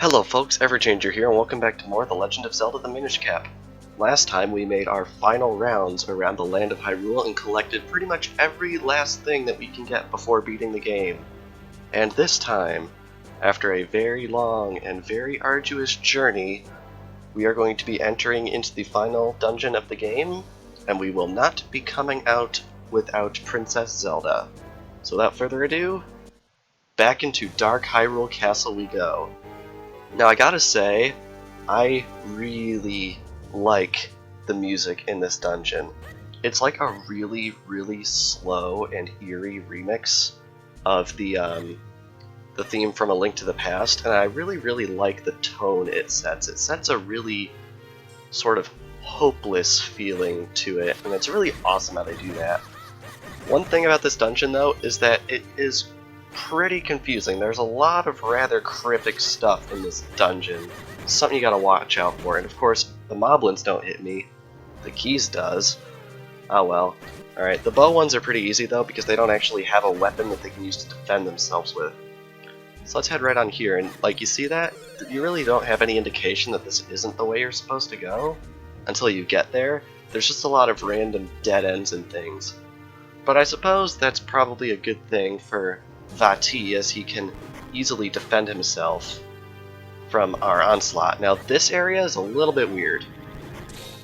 Hello folks, Everchanger here, and welcome back to more The Legend of Zelda: The Minish Cap. Last time we made our final rounds around the land of Hyrule and collected pretty much every last thing that we can get before beating the game. And this time, after a very long and very arduous journey, we are going to be entering into the final dungeon of the game, and we will not be coming out without Princess Zelda. So without further ado, back into Dark Hyrule Castle we go. Now I gotta say, I really like the music in this dungeon. It's like a really, really slow and eerie remix of the theme from A Link to the Past, and I really, really like the tone it sets. It sets a really sort of hopeless feeling to it, and it's really awesome how they do that. One thing about this dungeon, though, is that it is pretty confusing. There's a lot of rather cryptic stuff in this dungeon. Something you gotta watch out for. And of course, the moblins don't hit me. The keys does. Oh well. Alright, the bow ones are pretty easy though, because they don't actually have a weapon that they can use to defend themselves with. So let's head right on here, and like you see that? You really don't have any indication that this isn't the way you're supposed to go until you get there. There's just a lot of random dead ends and things. But I suppose that's probably a good thing for Vaati, as he can easily defend himself from our onslaught. Now this area is a little bit weird.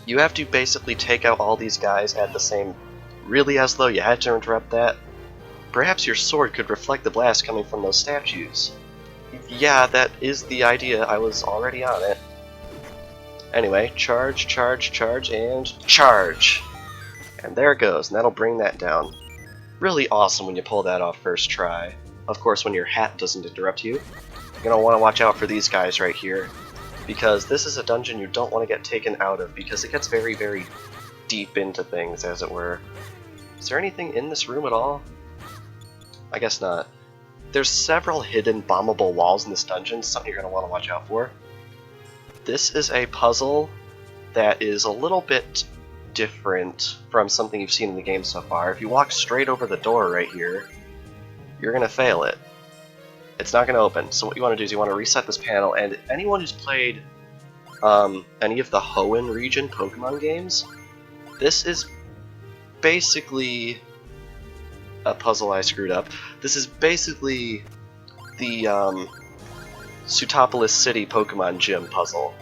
You have to basically take out all these guys at the same... Really, as though you had to interrupt that? Perhaps your sword could reflect the blast coming from those statues. Yeah, that is the idea. I was already on it. Anyway, charge, charge, charge, and charge! And there it goes, and that'll bring that down. Really awesome when you pull that off first try. Of course, when your hat doesn't interrupt you. You're going to want to watch out for these guys right here, because this is a dungeon you don't want to get taken out of, because it gets very, very deep into things, as it were. Is there anything in this room at all? I guess not. There's several hidden bombable walls in this dungeon, something you're going to want to watch out for. This is a puzzle that is a little bit different from something you've seen in the game so far. If you walk straight over the door right here, you're going to fail it. It's not going to open. So what you want to do is you want to reset this panel, and anyone who's played any of the Hoenn region Pokemon games, this is basically a puzzle I screwed up. This is basically the Sootopolis City Pokemon Gym puzzle.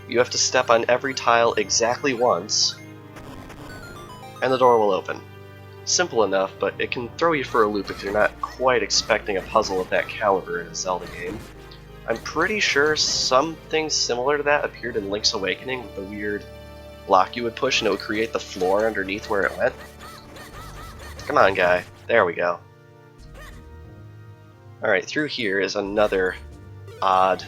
You have to step on every tile exactly once, and the door will open. Simple enough, but it can throw you for a loop if you're not quite expecting a puzzle of that caliber in a Zelda game. I'm pretty sure something similar to that appeared in Link's Awakening with the weird block you would push and it would create the floor underneath where it went. Come on, guy. There we go. Alright, through here is another odd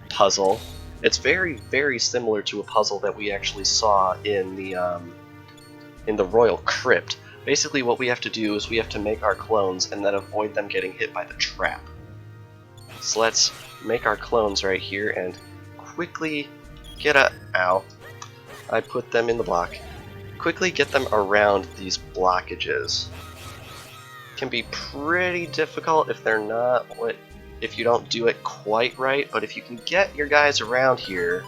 puzzle. It's very, very similar to a puzzle that we actually saw in the Royal Crypt. Basically what we have to do is we have to make our clones and then avoid them getting hit by the trap. So let's make our clones right here and quickly get ow. I put them in the block. Quickly get them around these blockages. Can be pretty difficult if they're not if you don't do it quite right, but if you can get your guys around here,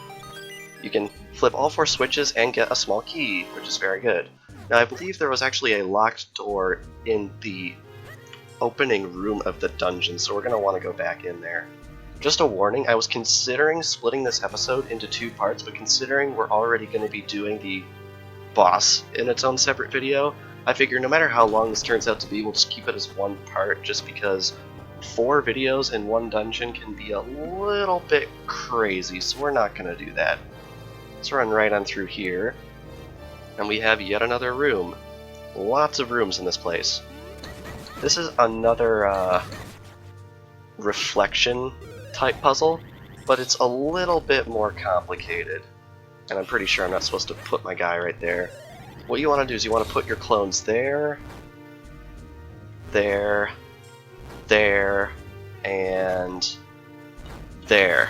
you can flip all 4 switches and get a small key, which is very good. Now I believe there was actually a locked door in the opening room of the dungeon, so we're going to want to go back in there. Just a warning, I was considering splitting this episode into 2 parts, but considering we're already going to be doing the boss in its own separate video, I figure no matter how long this turns out to be, we'll just keep it as one part, just because 4 videos in one dungeon can be a little bit crazy, so we're not going to do that. Let's run right on through here. And we have yet another room. Lots of rooms in this place. This is another reflection type puzzle, but it's a little bit more complicated. And I'm pretty sure I'm not supposed to put my guy right there. What you want to do is you want to put your clones there, there, there, and there.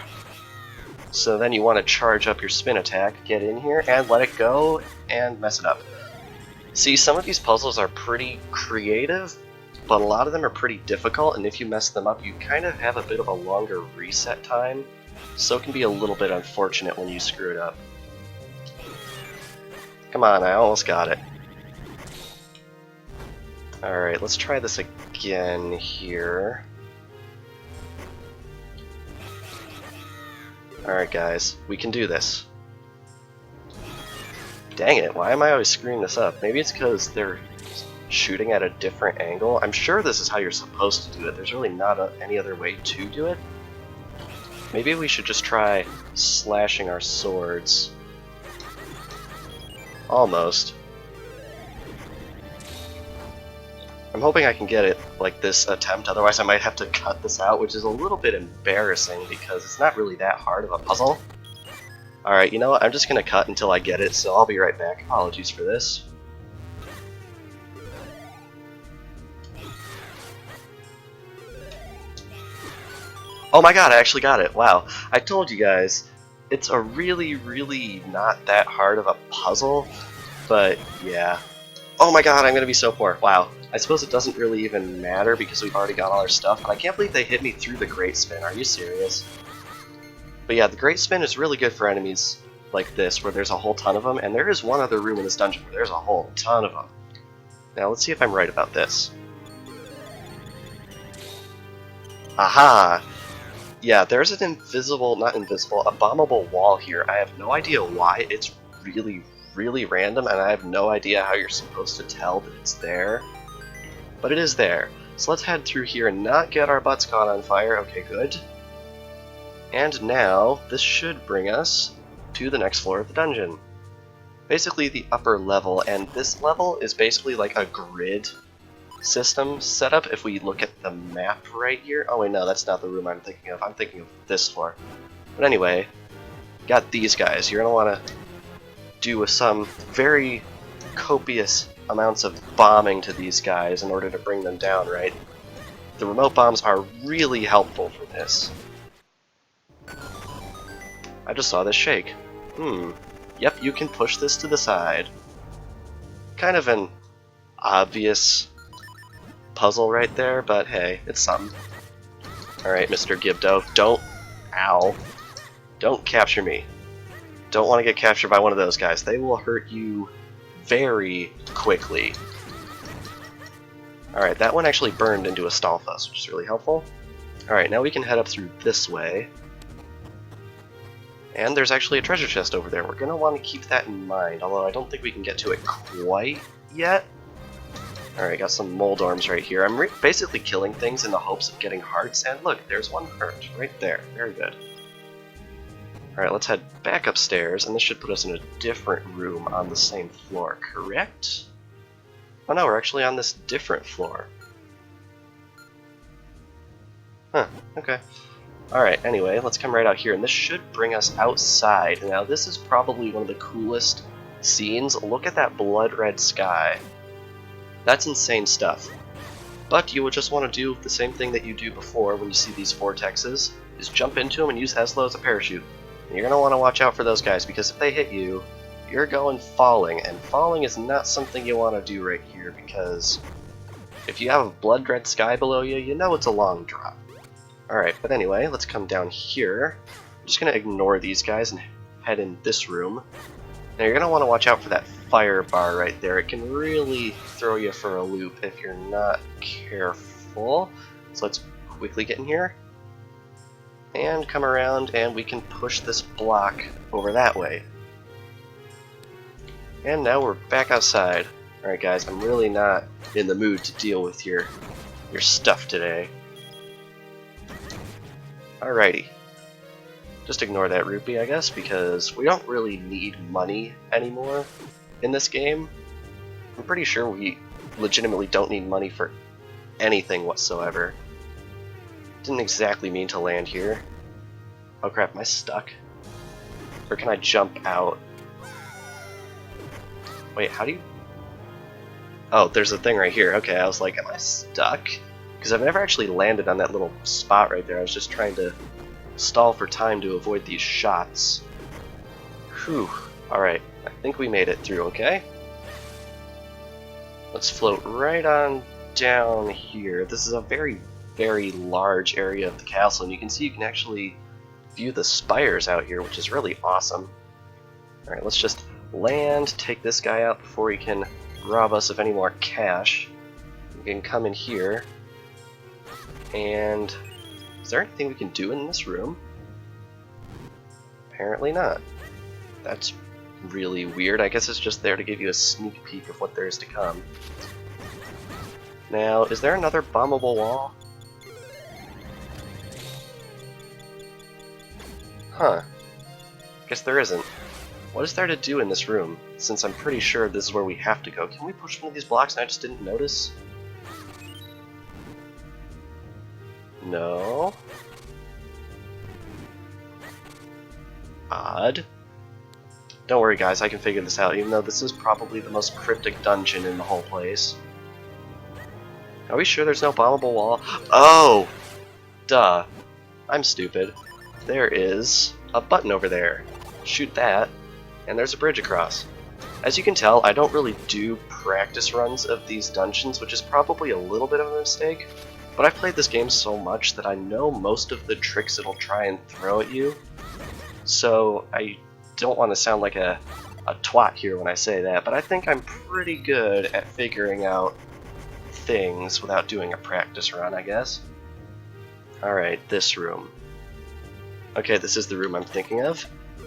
So then you want to charge up your spin attack, get in here, and let it go, and mess it up. See, some of these puzzles are pretty creative, but a lot of them are pretty difficult, and if you mess them up, you kind of have a bit of a longer reset time so it can be a little bit unfortunate when you screw it up. Come on, I almost got it. Alright, let's try this again here. Alright guys, we can do this. Dang it, why am I always screwing this up? Maybe it's because they're shooting at a different angle. I'm sure this is how you're supposed to do it. There's really not any other way to do it. Maybe we should just try slashing our swords. Almost. I'm hoping I can get it like this attempt, otherwise I might have to cut this out, which is a little bit embarrassing because it's not really that hard of a puzzle. Alright, you know what, I'm just gonna cut until I get it, so I'll be right back. Apologies for this. Oh my god, I actually got it. Wow. I told you guys, it's a really not that hard of a puzzle, but yeah. Oh my god, I'm gonna be so poor. Wow. I suppose it doesn't really even matter because we've already got all our stuff, but I can't believe they hit me through the Great Spin. Are you serious? But yeah, the Great Spin is really good for enemies like this, where there's a whole ton of them, and there is one other room in this dungeon where there's a whole ton of them. Now, let's see if I'm right about this. Aha! Yeah, there's an invisible, not invisible, abominable wall here. I have no idea why. It's really random, and I have no idea how you're supposed to tell that it's there. But it is there. So let's head through here and not get our butts caught on fire. Okay, good. And now, this should bring us to the next floor of the dungeon. Basically the upper level, and this level is basically like a grid system setup. If we look at the map right here, oh wait, no, that's not the room I'm thinking of. I'm thinking of this floor. But anyway, got these guys. You're gonna want to do some very copious amounts of bombing to these guys in order to bring them down, right? The remote bombs are really helpful for this. I just saw this shake. Yep, you can push this to the side. Kind of an obvious puzzle right there, but hey, it's something. Alright, Mr. Gibdo, don't capture me. Don't want to get captured by one of those guys. They will hurt you very quickly. Alright, that one actually burned into a Stalfos, which is really helpful. Alright, now we can head up through this way. And there's actually a treasure chest over there. We're going to want to keep that in mind, although I don't think we can get to it quite yet. Alright, got some Moldorms right here. I'm basically killing things in the hopes of getting hearts, and look, there's one heart right there. Very good. Alright, let's head back upstairs, and this should put us in a different room on the same floor, correct? Oh no, we're actually on this different floor. Huh, okay. Alright, anyway, let's come right out here, and this should bring us outside. Now, this is probably one of the coolest scenes. Look at that blood red sky. That's insane stuff. But you would just want to do the same thing that you do before when you see these vortexes, is jump into them and use Heslo as a parachute. And you're going to want to watch out for those guys, because if they hit you, you're going falling, and falling is not something you want to do right here, because if you have a blood red sky below you, you know it's a long drop. Alright, but anyway, let's come down here. I'm just going to ignore these guys and head in this room. Now you're going to want to watch out for that fire bar right there. It can really throw you for a loop if you're not careful. So let's quickly get in here. And come around, and we can push this block over that way. And now we're back outside. Alright guys, I'm really not in the mood to deal with your stuff today. Alrighty. Just ignore that rupee, I guess, because we don't really need money anymore in this game. I'm pretty sure we legitimately don't need money for anything whatsoever. Didn't exactly mean to land here. Oh crap, am I stuck? Or can I jump out? Wait, how do you... Oh, there's a thing right here. Okay, I was like, am I stuck? Because I've never actually landed on that little spot right there. I was just trying to stall for time to avoid these shots. Whew. Alright, I think we made it through, okay? Let's float right on down here. This is a very large area of the castle, and you can see you can actually view the spires out here, which is really awesome. Alright, let's just land, take this guy out before he can rob us of any more cash. We can come in here, and is there anything we can do in this room? Apparently not. That's really weird. I guess it's just there to give you a sneak peek of what there is to come. Now, is there another bombable wall? Huh. Guess there isn't. What is there to do in this room, since I'm pretty sure this is where we have to go? Can we push one of these blocks and I just didn't notice? No. Odd. Don't worry guys, I can figure this out, even though this is probably the most cryptic dungeon in the whole place. Are we sure there's no bombable wall? Oh! Duh. I'm stupid. There is a button over there. Shoot that, and there's a bridge across. As you can tell, I don't really do practice runs of these dungeons, which is probably a little bit of a mistake, but I've played this game so much that I know most of the tricks it'll try and throw at you, so I don't want to sound like a twat here when I say that, but I think I'm pretty good at figuring out things without doing a practice run, I guess. Alright, this room. Okay, this is the room I'm thinking of.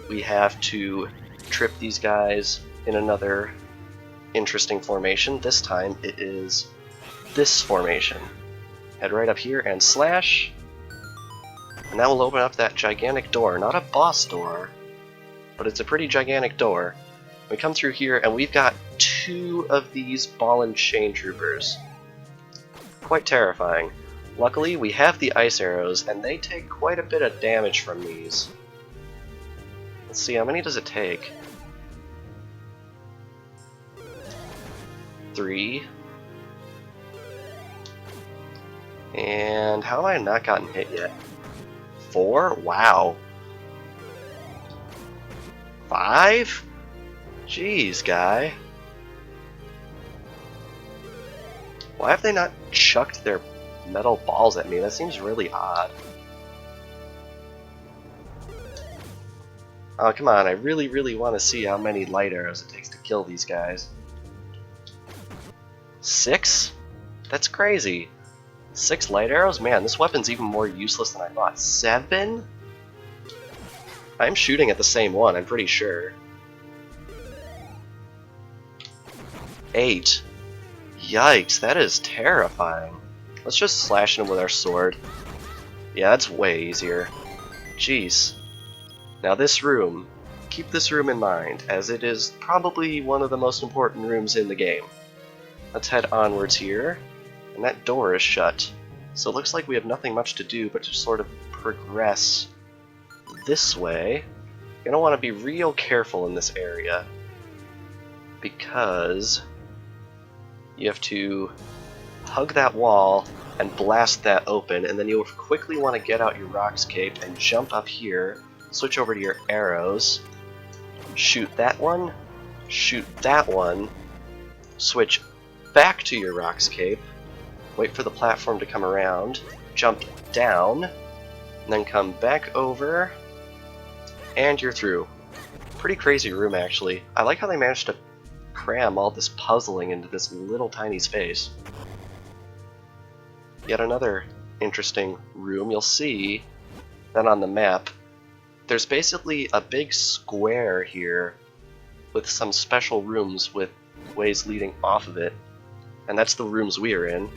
We have to trip these guys in another interesting formation. This time it is this formation. Head right up here and slash, and that will open up that gigantic door. Not a boss door, but it's a pretty gigantic door. We come through here and we've got 2 of these ball and chain troopers. Quite terrifying. Luckily, we have the ice arrows, and they take quite a bit of damage from these. Let's see, how many does it take? 3. And how have I not gotten hit yet? 4? Wow. 5? Jeez, guy. Why have they not chucked their metal balls at me? That seems really odd. Oh, come on, I really want to see how many light arrows it takes to kill these guys. 6? That's crazy. 6 light arrows? Man, this weapon's even more useless than I thought. 7? I'm shooting at the same one, I'm pretty sure. 8. Yikes, that is terrifying. Let's just slash him with our sword. Yeah, that's way easier. Jeez. Now this room, keep this room in mind, as it is probably one of the most important rooms in the game. Let's head onwards here, and that door is shut. So it looks like we have nothing much to do but to sort of progress this way. You're gonna want to be real careful in this area, because you have to hug that wall and blast that open, and then you'll quickly want to get out your Roc's Cape and jump up here, switch over to your arrows, shoot that one, shoot that one, switch back to your Roc's Cape, wait for the platform to come around, jump down, and then come back over, and you're through. Pretty crazy room, actually. I like how they managed to cram all this puzzling into this little tiny space. Yet another interesting room. You'll see that on the map there's basically a big square here with some special rooms with ways leading off of it, and that's the rooms we are in.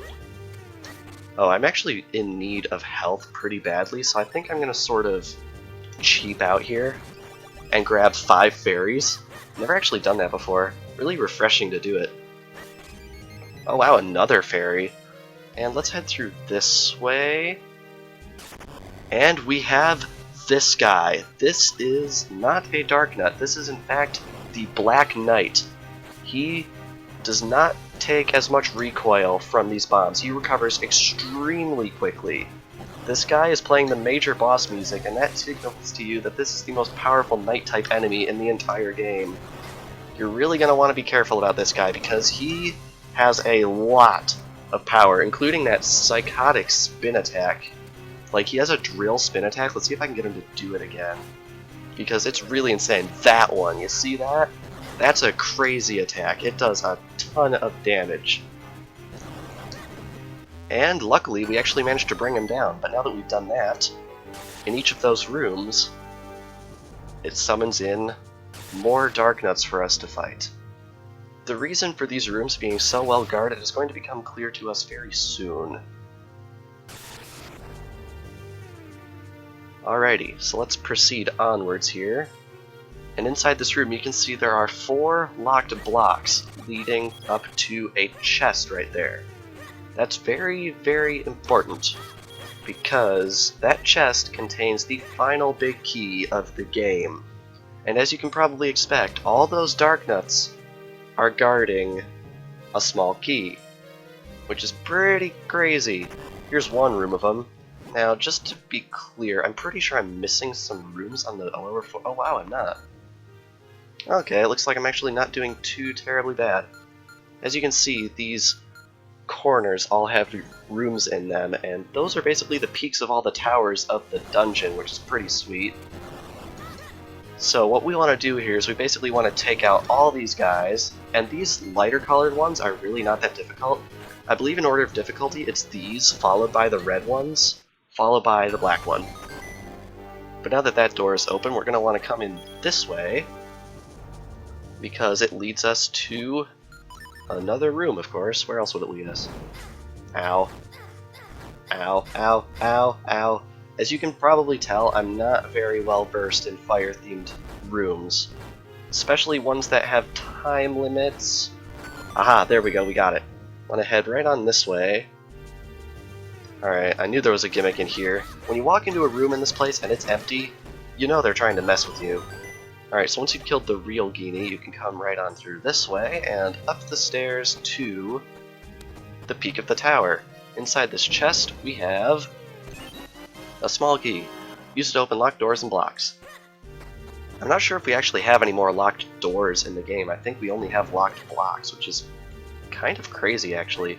Oh, I'm actually in need of health pretty badly, so I think I'm gonna sort of cheap out here and grab 5 fairies. Never actually done that before. Really refreshing to do it. Oh wow, another fairy. And let's head through this way. And we have this guy. This is not a Dark Nut. This is in fact the Black Knight. He does not take as much recoil from these bombs. He recovers extremely quickly. This guy is playing the major boss music, and that signals to you that this is the most powerful Knight-type enemy in the entire game. You're really going to want to be careful about this guy, because he has a lot of power, including that psychotic spin attack. Like, he has a drill spin attack. Let's see if I can get him to do it again. Because it's really insane. That one, you see that? That's a crazy attack. It does a ton of damage. And luckily, we actually managed to bring him down. But now that we've done that, in each of those rooms, it summons in more Darknuts for us to fight. The reason for these rooms being so well guarded is going to become clear to us very soon. Alrighty, so let's proceed onwards here. And inside this room you can see there are 4 locked blocks leading up to a chest right there. That's very, very important, because that chest contains the final big key of the game. And as you can probably expect, all those Darknuts are guarding a small key, which is pretty crazy. Here's one room of them. Now, just to be clear, I'm pretty sure I'm missing some rooms on the lower floor. Oh wow, I'm not. Okay, it looks like I'm actually not doing too terribly bad. As you can see, these corners all have rooms in them, and those are basically the peaks of all the towers of the dungeon, which is pretty sweet. So what we want to do here is we basically want to take out all these guys, and these lighter colored ones are really not that difficult. I believe in order of difficulty it's these, followed by the red ones, followed by the black one. But now that that door is open, we're going to want to come in this way, because it leads us to another room, of course. Where else would it lead us? Ow. Ow, ow, ow, ow. As you can probably tell, I'm not very well versed in fire-themed rooms. Especially ones that have time limits. Aha, there we go, we got it. Want to head right on this way. Alright, I knew there was a gimmick in here. When you walk into a room in this place and it's empty, you know they're trying to mess with you. Alright, so once you've killed the real Genie, you can come right on through this way and up the stairs to the peak of the tower. Inside this chest, we have a small key. Use it to open locked doors and blocks. I'm not sure if we actually have any more locked doors in the game. I think we only have locked blocks, which is kind of crazy, actually.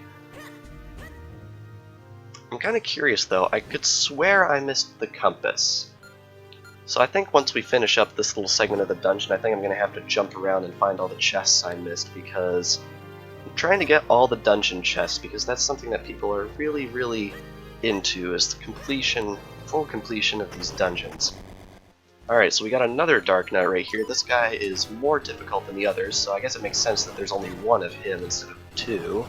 I'm kind of curious, though. I could swear I missed the compass. So I think once we finish up this little segment of the dungeon, I think I'm going to have to jump around and find all the chests I missed, because I'm trying to get all the dungeon chests, because that's something that people are really, really into, is the completion, full completion of these dungeons. Alright, so we got another Darknut right here. This guy is more difficult than the others, so I guess it makes sense that there's only one of him instead of 2.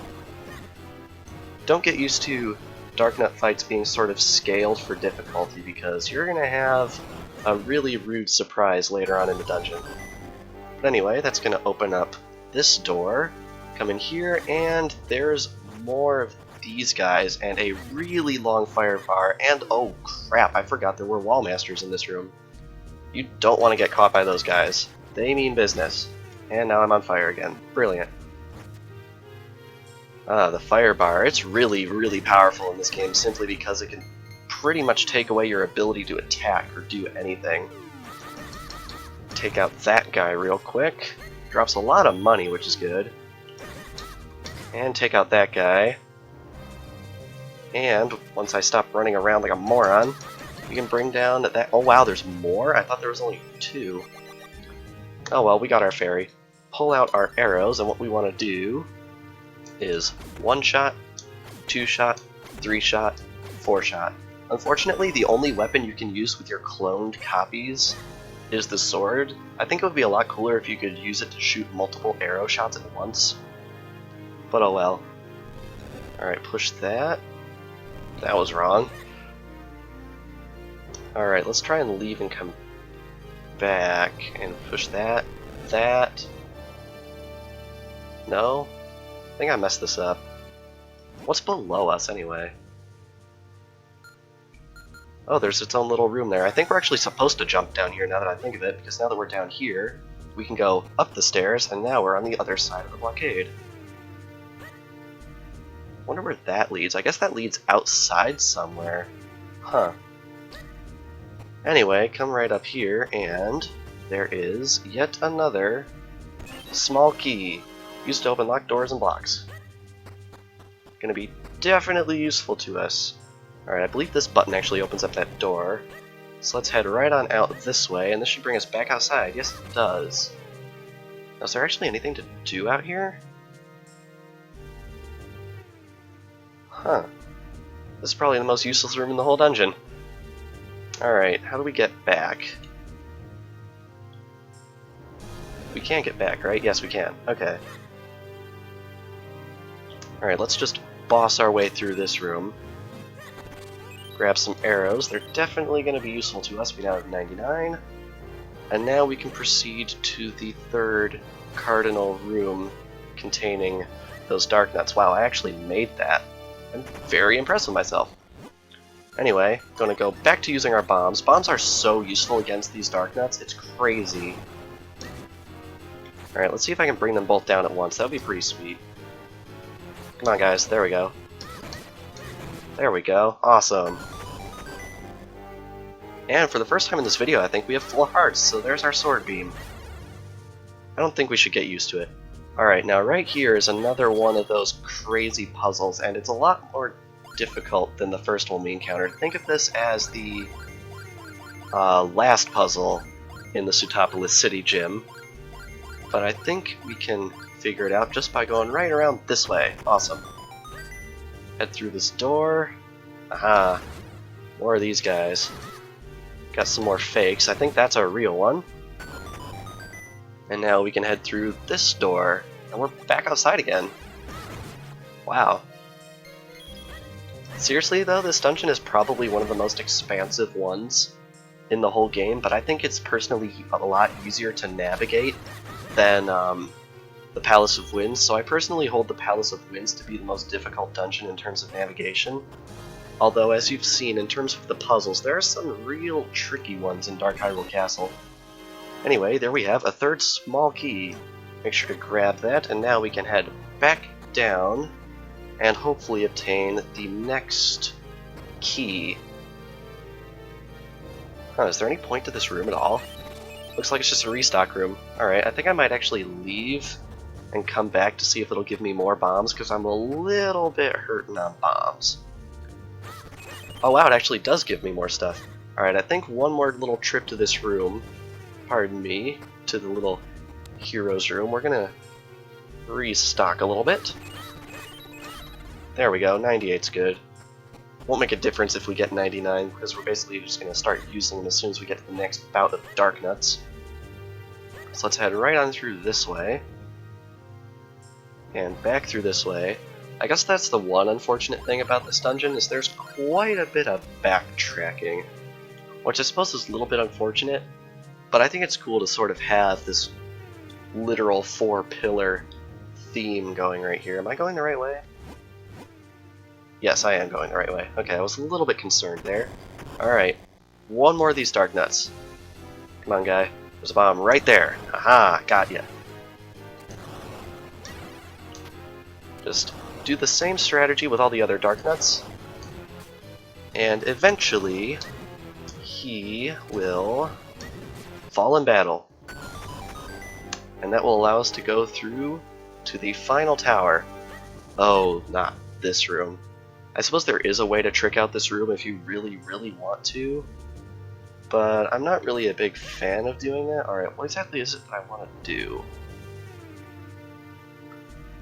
Don't get used to Darknut fights being sort of scaled for difficulty, because you're going to have a really rude surprise later on in the dungeon. But anyway, that's going to open up this door. Come in here, and there's more of these guys, and a really long fire bar, and oh crap, I forgot there were wall masters in this room. You don't want to get caught by those guys. They mean business. And now I'm on fire again. Brilliant. The fire bar, it's really, really powerful in this game simply because it can pretty much take away your ability to attack or do anything. Take out that guy real quick. Drops a lot of money, which is good. And take out that guy. And once I stop running around like a moron, we can bring down that... Oh wow, there's more? I thought there was only 2. Oh well, we got our fairy. Pull out our arrows, and what we want to do is 1 shot, 2 shot, 3 shot, 4 shot. Unfortunately, the only weapon you can use with your cloned copies is the sword. I think it would be a lot cooler if you could use it to shoot multiple arrow shots at once. But oh well. Alright, push that. That was wrong. Alright, let's try and leave and come back and push that. That. No? I think I messed this up. What's below us anyway? Oh, there's its own little room there. I think we're actually supposed to jump down here now that I think of it, because now that we're down here, we can go up the stairs, and now we're on the other side of the blockade. Wonder where that leads. I guess that leads outside somewhere. Huh. Anyway, come right up here, and there is yet another small key used to open locked doors and blocks. Gonna be definitely useful to us. Alright, I believe this button actually opens up that door. So let's head right on out this way, and this should bring us back outside. Yes, it does. Now, is there actually anything to do out here? Huh. This is probably the most useless room in the whole dungeon. Alright, how do we get back? We can get back, right? Yes, we can. Okay. Alright, let's just boss our way through this room. Grab some arrows. They're definitely going to be useful to us. We now have 99. And now we can proceed to the third cardinal room containing those dark nuts. Wow, I actually made that. I'm very impressed with myself. Anyway, gonna go back to using our bombs. Bombs are so useful against these dark nuts, it's crazy. Alright, let's see if I can bring them both down at once. That would be pretty sweet. Come on, guys. There we go. There we go. Awesome. And for the first time in this video, I think we have full hearts, so there's our sword beam. I don't think we should get used to it. Alright, now right here is another one of those crazy puzzles, and it's a lot more difficult than the first one we encountered. Think of this as the last puzzle in the Sootopolis City Gym, but I think we can figure it out just by going right around this way. Awesome. Head through this door. Aha. More of these guys. Got some more fakes. I think that's our real one. And now we can head through this door, and we're back outside again. Wow. Seriously though, this dungeon is probably one of the most expansive ones in the whole game, but I think it's personally a lot easier to navigate than the Palace of Winds, so I personally hold the Palace of Winds to be the most difficult dungeon in terms of navigation. Although, as you've seen, in terms of the puzzles, there are some real tricky ones in Dark Hyrule Castle. Anyway, there we have a third small key. Make sure to grab that, and now we can head back down and hopefully obtain the next key. Huh, is there any point to this room at all? Looks like it's just a restock room. Alright, I think I might actually leave and come back to see if it'll give me more bombs, because I'm a little bit hurting on bombs. Oh wow, it actually does give me more stuff. Alright, I think one more little trip to this room, pardon me, to the little hero's room. We're gonna restock a little bit. There we go, 98's good. Won't make a difference if we get 99, because we're basically just gonna start using them as soon as we get to the next bout of dark nuts. So let's head right on through this way. And back through this way. I guess that's the one unfortunate thing about this dungeon, is there's quite a bit of backtracking. Which I suppose is a little bit unfortunate, but I think it's cool to sort of have this literal 4-pillar theme going right here. Am I going the right way? Yes, I am going the right way. Okay, I was a little bit concerned there. Alright, one more of these dark nuts. Come on, guy. There's a bomb right there. Aha, got ya. Just do the same strategy with all the other dark nuts, and eventually he will fall in battle. And that will allow us to go through to the final tower. Oh, not this room. I suppose there is a way to trick out this room if you really, really want to, but I'm not really a big fan of doing that. Alright, what exactly is it that I want to do?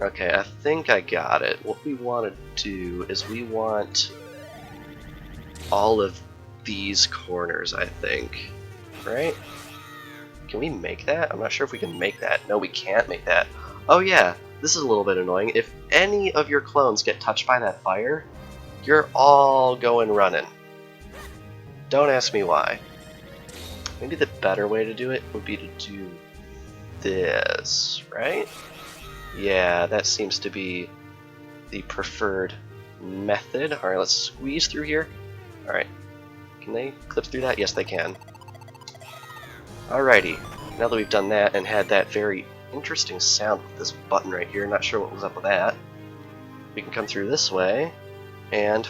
Okay, I think I got it. What we want to do is we want all of these corners, I think. Right? Can we make that? I'm not sure if we can make that. No, we can't make that. Oh yeah, this is a little bit annoying. If any of your clones get touched by that fire, you're all going running. Don't ask me why. Maybe the better way to do it would be to do this, right? Yeah, that seems to be the preferred method. Alright, let's squeeze through here. Alright, can they clip through that? Yes, they can. Alrighty, now that we've done that and had that very interesting sound with this button right here, not sure what was up with that, we can come through this way and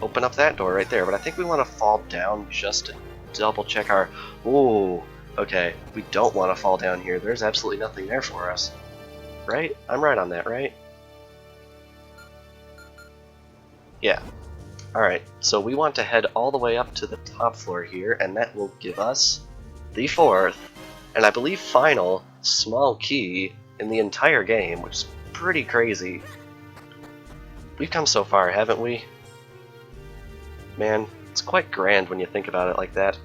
open up that door right there. But I think we want to fall down just to double check our... Ooh, okay, we don't want to fall down here. There's absolutely nothing there for us. Right? I'm right on that, right? Yeah. Alright, so we want to head all the way up to the top floor here, and that will give us the fourth, and I believe final, small key in the entire game, which is pretty crazy. We've come so far, haven't we? Man, it's quite grand when you think about it like that.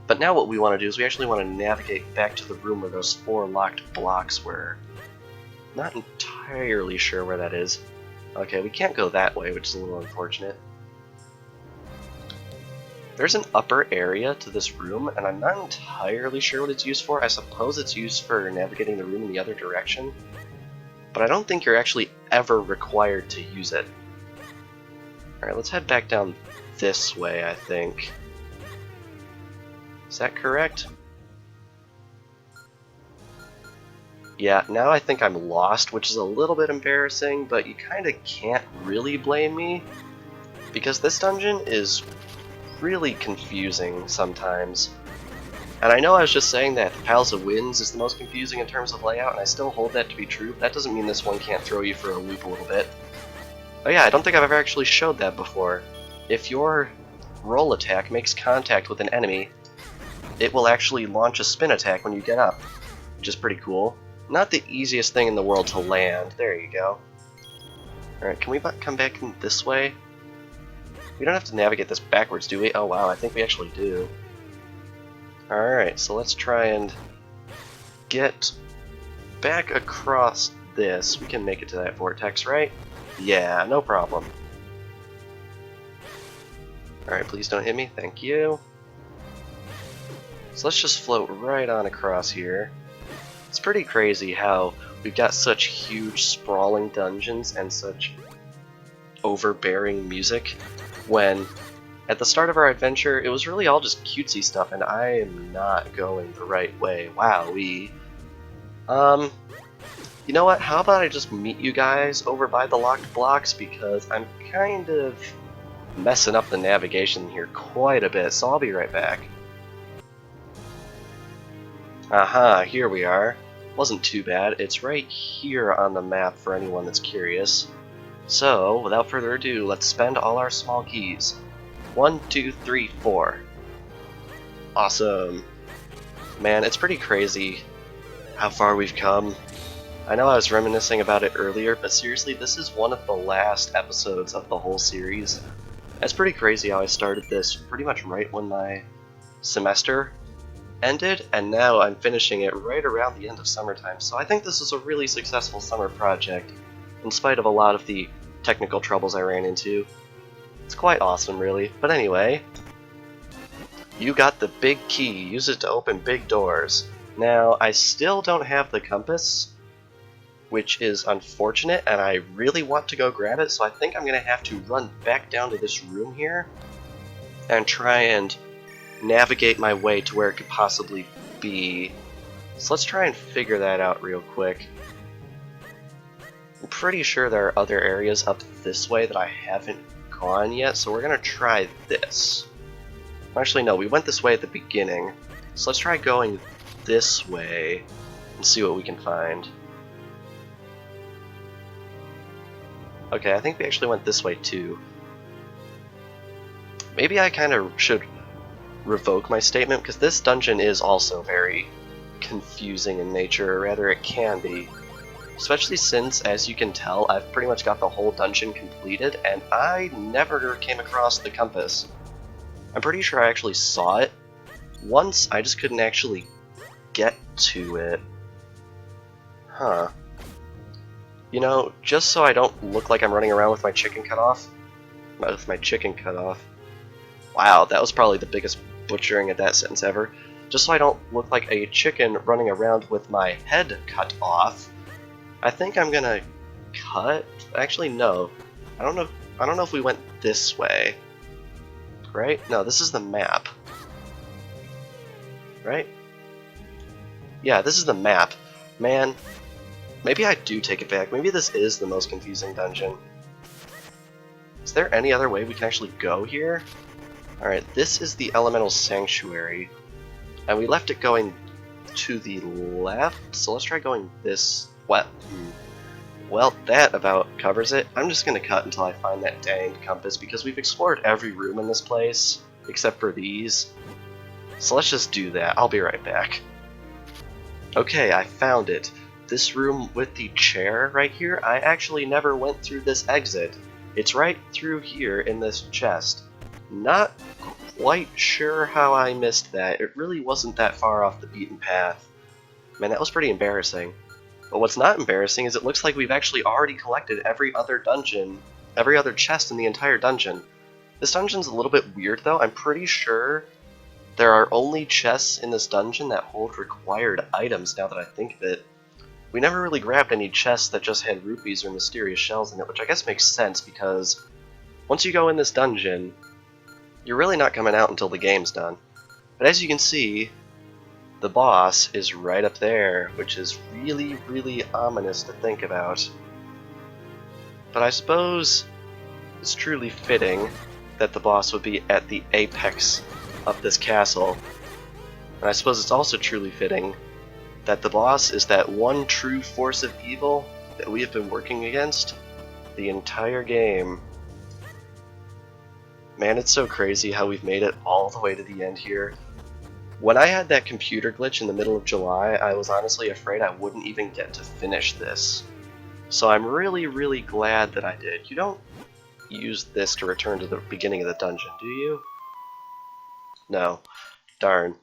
But now what we want to do is we actually want to navigate back to the room where those 4 locked blocks were. Not entirely sure where that is. Okay, we can't go that way, which is a little unfortunate. There's an upper area to this room, and I'm not entirely sure what it's used for. I suppose it's used for navigating the room in the other direction, but I don't think you're actually ever required to use it. Alright, let's head back down this way, I think. Is that correct? Yeah, now I think I'm lost, which is a little bit embarrassing, but you kind of can't really blame me, because this dungeon is really confusing sometimes. And I know I was just saying that the Palace of Winds is the most confusing in terms of layout, and I still hold that to be true. That doesn't mean this one can't throw you for a loop a little bit. Oh yeah, I don't think I've ever actually showed that before. If your roll attack makes contact with an enemy, it will actually launch a spin attack when you get up, which is pretty cool. Not the easiest thing in the world to land. There you go. Alright, can we come back in this way? We don't have to navigate this backwards, do we? Oh wow, I think we actually do. Alright, so let's try and get back across this. We can make it to that vortex, right? Yeah, no problem. Alright, please don't hit me. Thank you. So let's just float right on across here. It's pretty crazy how we've got such huge sprawling dungeons and such overbearing music, when at the start of our adventure it was really all just cutesy stuff, and I am not going the right way. Wowee. You know what, how about I just meet you guys over by the locked blocks, because I'm kind of messing up the navigation here quite a bit, so I'll be right back. Aha, here we are. Wasn't too bad. It's right here on the map for anyone that's curious. So, without further ado, let's spend all our small keys. 1, 2, 3, 4. Awesome. Man, it's pretty crazy how far we've come. I know I was reminiscing about it earlier, but seriously, this is one of the last episodes of the whole series. It's pretty crazy how I started this pretty much right when my semester ended, and now I'm finishing it right around the end of summertime, so I think this is a really successful summer project, in spite of a lot of the technical troubles I ran into. It's quite awesome, really. But anyway, you got the big key. Use it to open big doors. Now, I still don't have the compass, which is unfortunate, and I really want to go grab it, so I think I'm going to have to run back down to this room here and try and navigate my way to where it could possibly be. So let's try and figure that out real quick. I'm pretty sure there are other areas up this way that I haven't gone yet, so we're going to try this. Actually, no, we went this way at the beginning, so let's try going this way and see what we can find. Okay, I think we actually went this way too. Maybe I kind of should revoke my statement, because this dungeon is also very confusing in nature, or rather it can be. Especially since, as you can tell, I've pretty much got the whole dungeon completed, and I never came across the compass. I'm pretty sure I actually saw it once, I just couldn't actually get to it. Huh. You know, just so I don't look like I'm running around with my chicken cut off. Wow, that was probably the biggest butchering of that sentence ever. Just so I don't look like a chicken running around with my head cut off, I think I'm gonna cut. Actually, no. I don't know if we went this way. Right? No, this is the map. Right? Yeah, this is the map. Man, maybe I do take it back. Maybe this is the most confusing dungeon. Is there any other way we can actually go here? Alright, this is the Elemental Sanctuary, and we left it going to the left, so let's try going this way. Well, that about covers it. I'm just gonna cut until I find that dang compass because we've explored every room in this place, except for these. So let's just do that. I'll be right back. Okay, I found it. This room with the chair right here, I actually never went through this exit. It's right through here in this chest. Not quite sure how I missed that. It really wasn't that far off the beaten path. Man, that was pretty embarrassing. But what's not embarrassing is it looks like we've actually already collected every other dungeon, every other chest in the entire dungeon. This dungeon's a little bit weird though. I'm pretty sure there are only chests in this dungeon that hold required items now that I think of it. We never really grabbed any chests that just had rupees or mysterious shells in it, which I guess makes sense because once you go in this dungeon, you're really not coming out until the game's done. But as you can see, the boss is right up there, which is really, really ominous to think about. But I suppose it's truly fitting that the boss would be at the apex of this castle. And I suppose it's also truly fitting that the boss is that one true force of evil that we have been working against the entire game. Man, it's so crazy how we've made it all the way to the end here. When I had that computer glitch in the middle of July, I was honestly afraid I wouldn't even get to finish this. So I'm really, really glad that I did. You don't use this to return to the beginning of the dungeon, do you? No. Darn.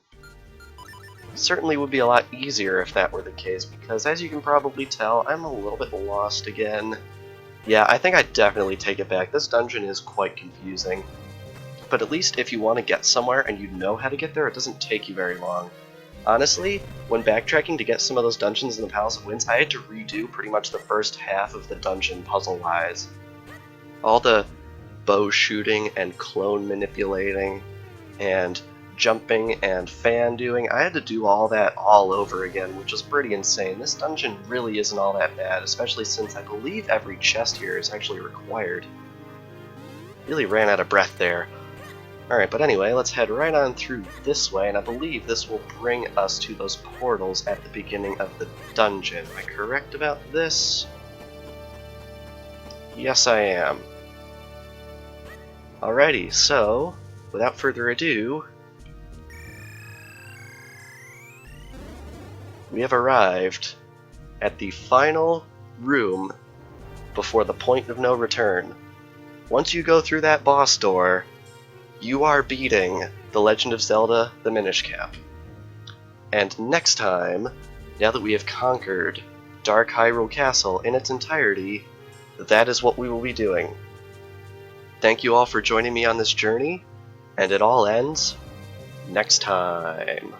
It certainly would be a lot easier if that were the case, because as you can probably tell, I'm a little bit lost again. Yeah, I think I'd definitely take it back. This dungeon is quite confusing. But at least if you want to get somewhere and you know how to get there, it doesn't take you very long. Honestly, when backtracking to get some of those dungeons in the Palace of Winds, I had to redo pretty much the first half of the dungeon puzzle-wise. All the bow shooting and clone manipulating and jumping and fan doing, I had to do all that all over again, which was pretty insane. This dungeon really isn't all that bad, especially since I believe every chest here is actually required. Really ran out of breath there. Alright, but anyway, let's head right on through this way, and I believe this will bring us to those portals at the beginning of the dungeon. Am I correct about this? Yes, I am. Alrighty, so, without further ado, we have arrived at the final room before the point of no return. Once you go through that boss door, you are beating The Legend of Zelda: The Minish Cap. And next time, now that we have conquered Dark Hyrule Castle in its entirety, that is what we will be doing. Thank you all for joining me on this journey, and it all ends next time.